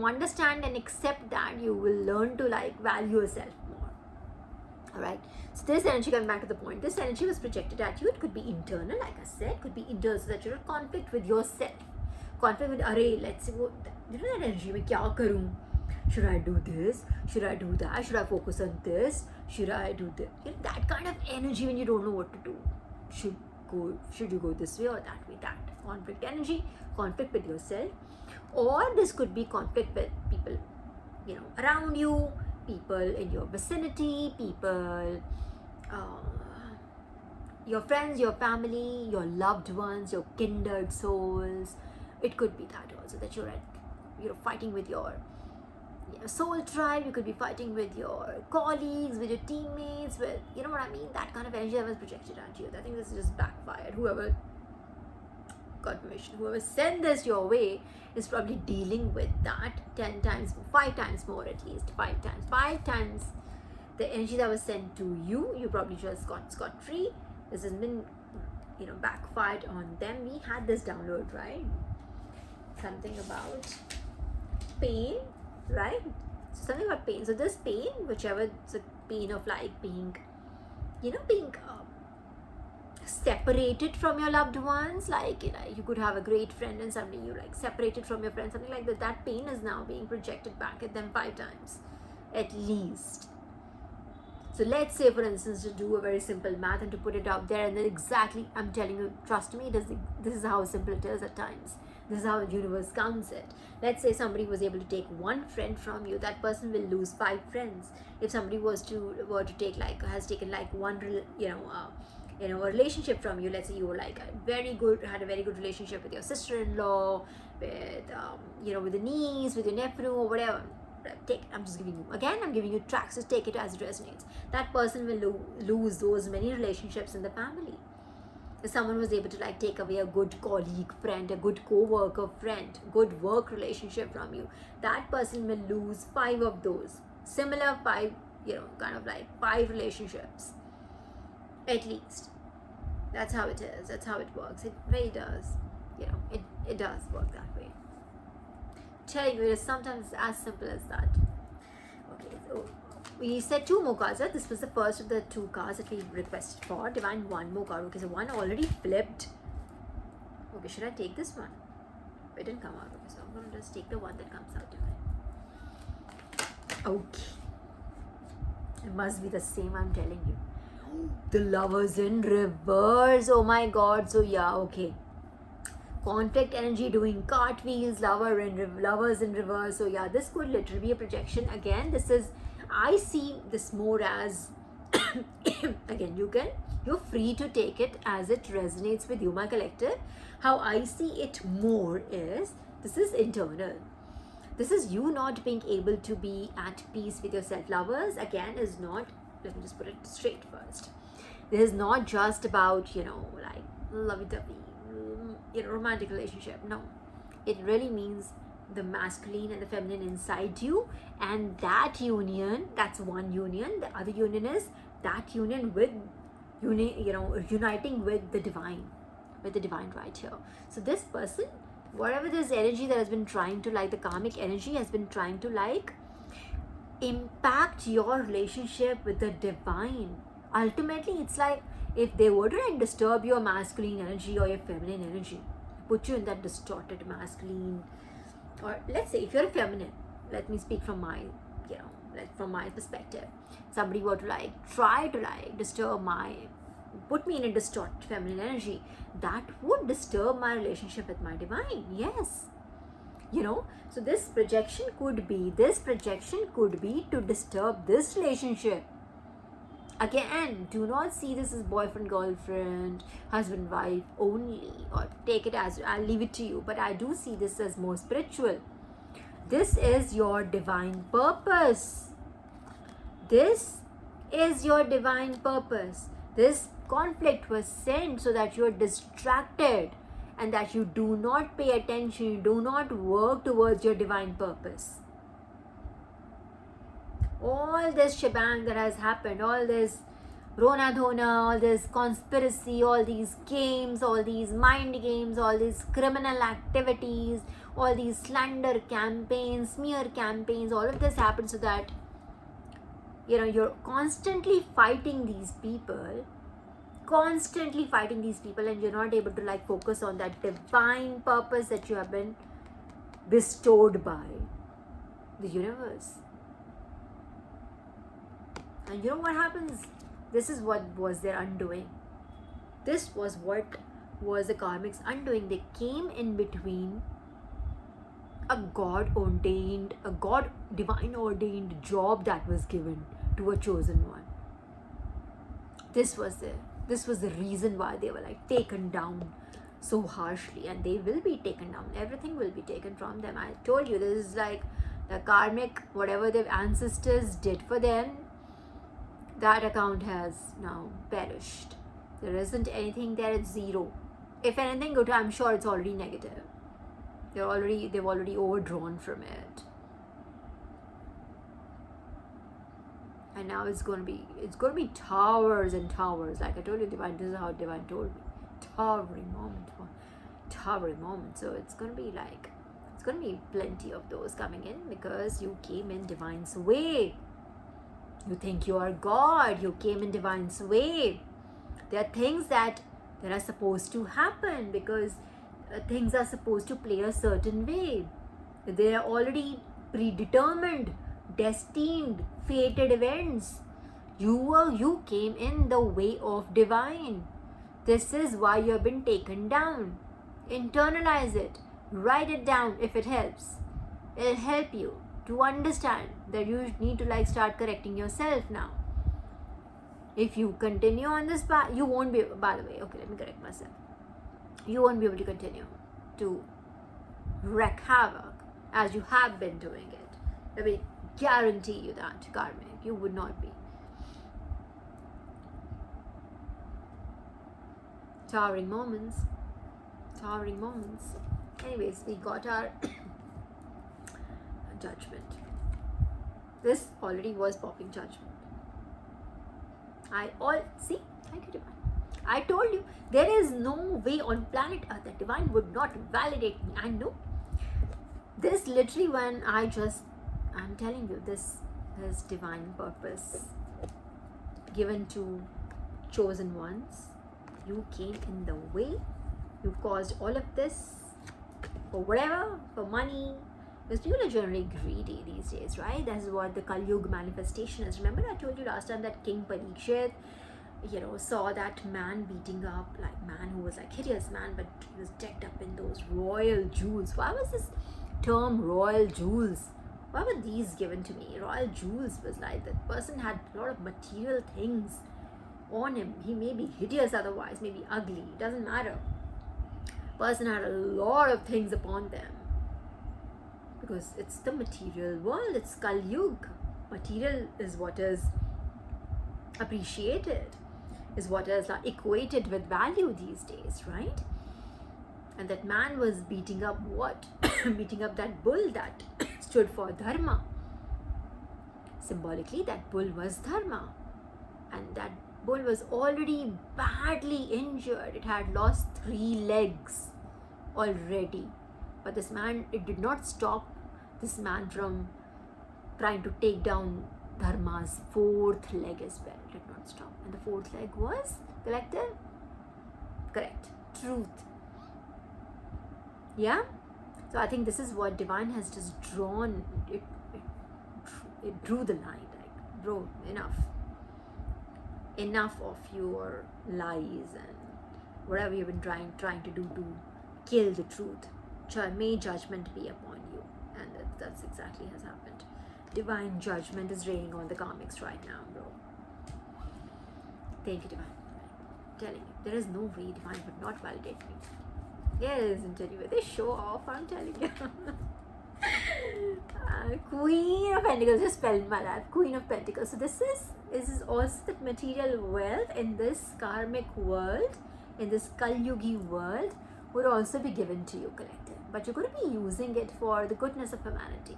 understand and accept that, you will learn to like value yourself more. All right. So this energy, coming back to the point, this energy was projected at you. It could be internal, like I said, could be internal, so that you're in conflict with yourself. Conflict with, array, let's say, you know that energy, mein kya karoon? Should I do this? Should I do that? Should I focus on this? Should I do this? You know, that kind of energy when you don't know what to do. Should you go this way or that way? That conflict energy, conflict with yourself, or this could be conflict with people, you know, around you, people in your vicinity, people, your friends, your family, your loved ones, your kindred souls. It could be that also, that you're fighting with your soul tribe. You could be fighting with your colleagues, with your teammates, with, you know what I mean, that kind of energy that was projected at you. I think this is just backfired. Whoever got permission, whoever sent this your way, is probably dealing with that 10 times, 5 times more, at least 5 times the energy that was sent to you. You probably just got scot-free. This has been, you know, backfired on them. We had this download, right? Something about pain, right? So something about pain. So this pain, whichever, it's a pain of like being, you know, being separated from your loved ones. Like, you know, you could have a great friend and suddenly you're like separated from your friend, something like that. That pain is now being projected back at them 5 times at least. So let's say, for instance, to do a very simple math and to put it out there, and then exactly, I'm telling you, trust me, this is how simple it is at times. This is how the universe counts it. Let's say somebody was able to take one friend from you, that person will lose 5 friends. If somebody were to take like, has taken like one, a relationship from you. Let's say you were like had a very good relationship with your sister-in-law, with with the niece, with your nephew, or whatever. I'm giving you tracks. Just take it as it resonates. That person will lose those many relationships in the family. If someone was able to like take away a good colleague friend, a good co-worker friend, good work relationship from you, that person will lose 5 of those similar 5, kind of like 5 relationships at least. That's how it is. That's how it works. It really does. It does work that way. Telling you, it is sometimes as simple as that. Okay, so we said 2 more cards. This was the first of the 2 cards that we requested for. Divine, 1 more card. Okay, so 1 already flipped. Okay, should I take this one? It didn't come out. Okay, so I'm going to just take the one that comes out. Divine. Okay. It must be the same, I'm telling you. The Lovers in reverse. Oh my god. So yeah, okay. Conflict energy doing cartwheels, lovers in reverse. So yeah, this could literally be a projection. Again, I see this more as again, you're free to take it as it resonates with you, my collective. How I see it more is, this is internal. This is you not being able to be at peace with yourself. Lovers, again, is not, let me just put it straight first. This is not just about, like lovey-dovey, romantic relationship. No, it really means the masculine and the feminine inside you, and that union, that's one union. The other union is that union with uniting with the divine right here. So this person, whatever this energy that has been trying to, like the karmic energy has been trying to like impact your relationship with the divine. Ultimately, it's like, if they were to like disturb your masculine energy or your feminine energy, put you in that distorted masculine, or let's say if you're a feminine, let me speak from my, from my perspective. Somebody were to like try to like put me in a distorted feminine energy, that would disturb my relationship with my divine. Yes. So this projection could be to disturb this relationship. Again, do not see this as boyfriend, girlfriend, husband, wife only, or take it as, I'll leave it to you, but I do see this as more spiritual. This is your divine purpose. This is your divine purpose. This conflict was sent so that you're distracted and that you do not pay attention, you do not work towards your divine purpose. All this shebang that has happened, all this Rona Dhona, all this conspiracy, all these games, all these mind games, all these criminal activities, all these slander campaigns, smear campaigns, all of this happened so that, you're constantly fighting these people, and you're not able to like focus on that divine purpose that you have been bestowed by the universe. And you know what happens? This is what was their undoing. This was what was the karmics undoing. They came in between a divine ordained job that was given to a chosen one. This was the reason why they were like taken down so harshly, and they will be taken down. Everything will be taken from them. I told you, this is like the karmic, whatever their ancestors did for them, that account has now perished. There isn't anything there, it's zero. If anything good, I'm sure it's already negative. They've already overdrawn from it. And now it's gonna be towers and towers. Like I told you, divine, this is how divine told me. Towering moment. So it's gonna be plenty of those coming in, because you came in divine's way. You think you are God, you came in divine's way. There are things that are supposed to happen, because things are supposed to play a certain way. They are already predetermined, destined, fated events. You came in the way of divine. This is why you have been taken down. Internalize it. Write it down if it helps. It'll help you to understand that you need to like start correcting yourself now. If you continue on this path, you won't be, by the way, okay, let me correct myself. You won't be able to continue to wreak havoc as you have been doing it. Let me guarantee you that, Karmic, you would not be. Towering moments. Towering moments. Anyways, we got our judgment. This already was popping judgment. See, thank you, divine. I told you there is no way on planet Earth that divine would not validate me. I know. This literally when I'm telling you, this divine purpose given to chosen ones. You came in the way. You caused all of this for whatever, for money. Because people are generally greedy these days, right? That's what the Kali Yuga manifestation is. Remember I told you last time that King Parikshit, saw that man beating up, like man who was like hideous man, but he was decked up in those royal jewels. Why was this term royal jewels? Why were these given to me? Royal jewels was like that person had a lot of material things on him. He may be hideous otherwise, maybe ugly, it doesn't matter. Person had a lot of things upon them because it's the material world. It's Kali Yuga. Material is what is appreciated, is what is equated with value these days, right? And that man was beating up what? Beating up that bull that stood for dharma. Symbolically, that bull was dharma, and that bull was already badly injured. It had lost 3 legs already. But this man, it did not stop this man from trying to take down Dharma's 4th leg as well. It did not stop. And the 4th leg was collective? Correct. Truth. Yeah? So I think this is what divine has just drawn. It drew the line. Like, bro, enough of your lies and whatever you've been trying to do to kill the truth. May judgment be upon you. And that's exactly has happened. Divine judgment is raining on the Karmics right now, bro. Thank you, divine. I'm telling you, there is no way divine would not validate me. Yes, I'm telling you, they show off, I'm telling you. Queen of Pentacles just fell in my lap. Queen of Pentacles. So this is also the material wealth in this karmic world, in this Kali Yugi world, would also be given to you, collective. But you're going to be using it for the goodness of humanity.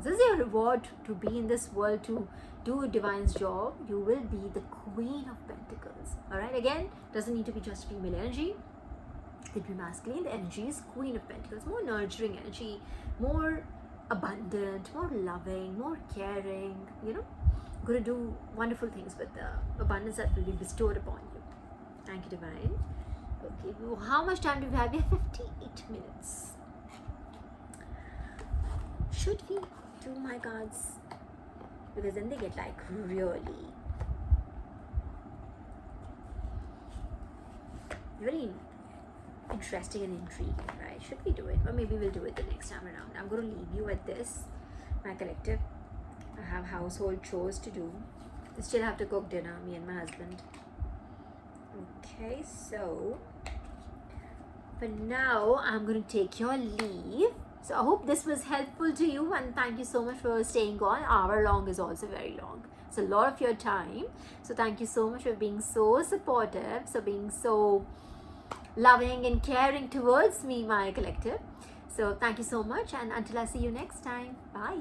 This is your reward to be in this world, to do divine's job. You will be the Queen of Pentacles. Alright, again, doesn't need to be just female energy. It could be masculine. The energy is Queen of Pentacles. More nurturing energy, more abundant, more loving, more caring, going to do wonderful things with the abundance that will be bestowed upon you. Thank you, divine. Okay, well, how much time do we have? We have 58 minutes. Should we do my cards? Because then they get like really interesting and intriguing, right? Should we do it? Or maybe we'll do it the next time around. I'm going to leave you at this, my collective. I have household chores to do. I still have to cook dinner, me and my husband. Okay, so for now, I'm going to take your leave. So I hope this was helpful to you, and thank you so much for staying on. Hour long is also very long. It's a lot of your time. So thank you so much for being so supportive, so being so loving and caring towards me, my collective. So thank you so much, and until I see you next time, bye.